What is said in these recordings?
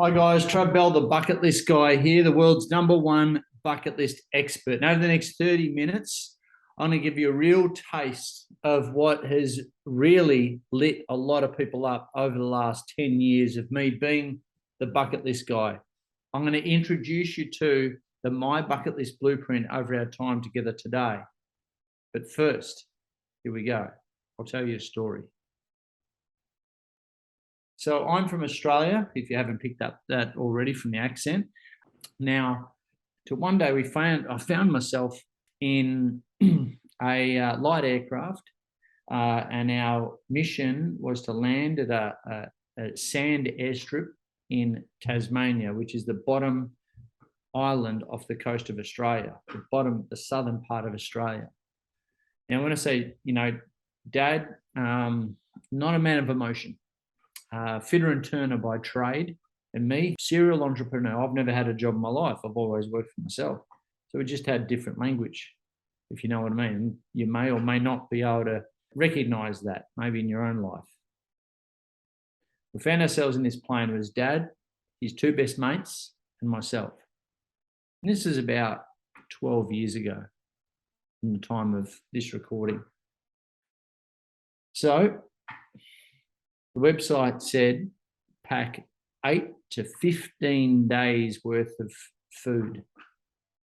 Hi guys, Trav the bucket list guy here, the world's #1 bucket list expert. And over the next 30 minutes, I'm going to give you a real taste of what has really lit a lot of people up over the last 10 years of me being the bucket list guy. I'm going to introduce you to the My Bucket List blueprint over our time together today. But first, here we go. I'll tell you a story. So I'm from Australia, if you haven't picked up that already from the accent. Now, to one day I found myself in a light aircraft, and our mission was to land at a sand airstrip in Tasmania, which is the bottom island off the coast of Australia, the southern part of Australia. Now, when I say, Dad, not a man of emotion. Fitter and turner by trade, and me, serial entrepreneur. I've never had a job in my life. I've always worked for myself. So we just had different language, if you know what I mean. You may or may not be able to recognize that, maybe in your own life. We found ourselves in this plane. It was Dad, his two best mates, and myself. And this is about 12 years ago, in the time of this recording. So the website said pack 8 to 15 days worth of food.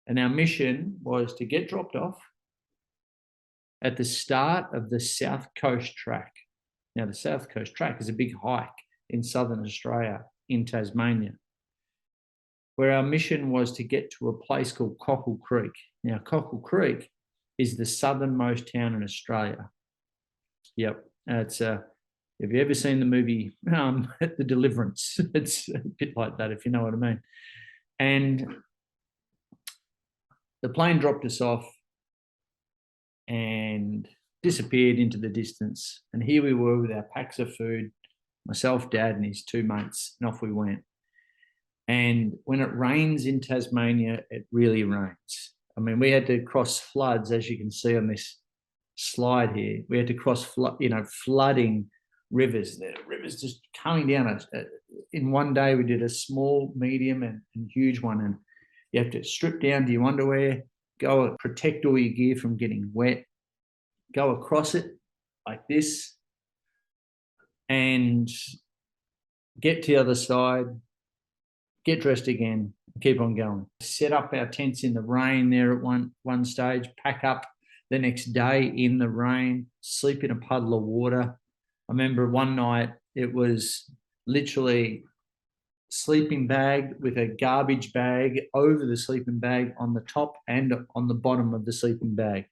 And our mission was to get dropped off at the start of the South Coast Track. Now, the South Coast Track is a big hike in southern Australia, in Tasmania, where our mission was to get to a place called Cockle Creek. Now, Cockle Creek is the southernmost town in Australia. Yep, have you ever seen the movie The Deliverance? It's a bit like that, if you know what I mean. And the plane dropped us off and disappeared into the distance. And here we were with our packs of food, myself, Dad, and his two mates, and off we went. And when it rains in Tasmania, it really rains. I mean, we had to cross floods, as you can see on this slide here. We had to cross flooding rivers. The rivers just coming down. In one day, we did a small, medium, and huge one. And you have to strip down to your underwear, go protect all your gear from getting wet, go across it like this, and get to the other side, get dressed again, keep on going. Set up our tents in the rain there at one stage, pack up the next day in the rain, sleep in a puddle of water. I remember one night it was literally sleeping bag with a garbage bag over the sleeping bag on the top and on the bottom of the sleeping bag.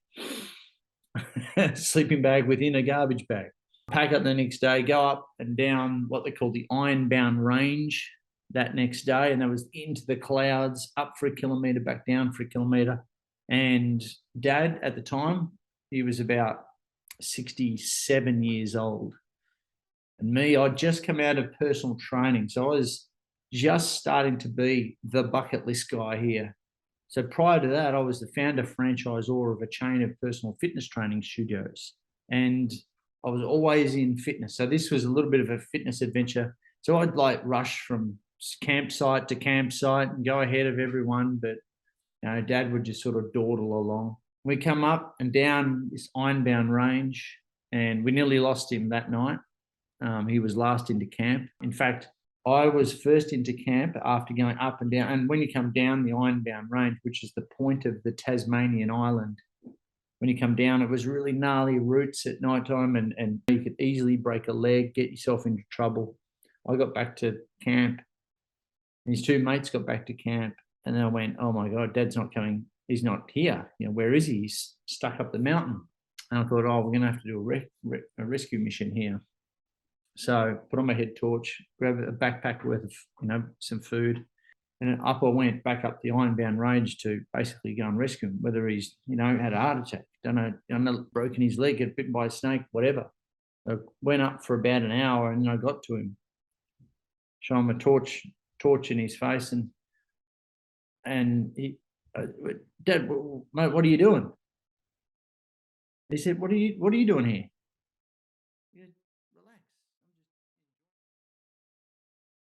Sleeping bag within a garbage bag. Pack up the next day, go up and down what they call the Ironbound Range that next day, and that was into the clouds, up for a kilometre, back down for a kilometre. And Dad, at the time, he was about 67 years old. And me, I'd just come out of personal training. So I was just starting to be the bucket list guy here. So prior to that, I was the founder franchisor of a chain of personal fitness training studios. And I was always in fitness. So this was a little bit of a fitness adventure. So I'd rush from campsite to campsite and go ahead of everyone. But Dad would just sort of dawdle along. We come up and down this Ironbound Range, and we nearly lost him that night. He was last into camp. In fact, I was first into camp after going up and down. And when you come down the Ironbound Range, which is the point of the Tasmanian island, when you come down, it was really gnarly routes at nighttime, and you could easily break a leg, get yourself into trouble. I got back to camp, and his two mates got back to camp, and then I went, oh my God, Dad's not coming. He's not here. Where is he? He's stuck up the mountain. And I thought, oh, we're going to have to do a rescue mission here. So put on my head torch, grab a backpack worth of, some food, and up I went back up the Ironbound Range to basically go and rescue him, whether he's, had a heart attack, don't know, broken his leg, get bitten by a snake, whatever. I went up for about an hour, and then I got to him, show him a torch in his face, and he, Dad, mate, what are you doing? He said, what are you doing here?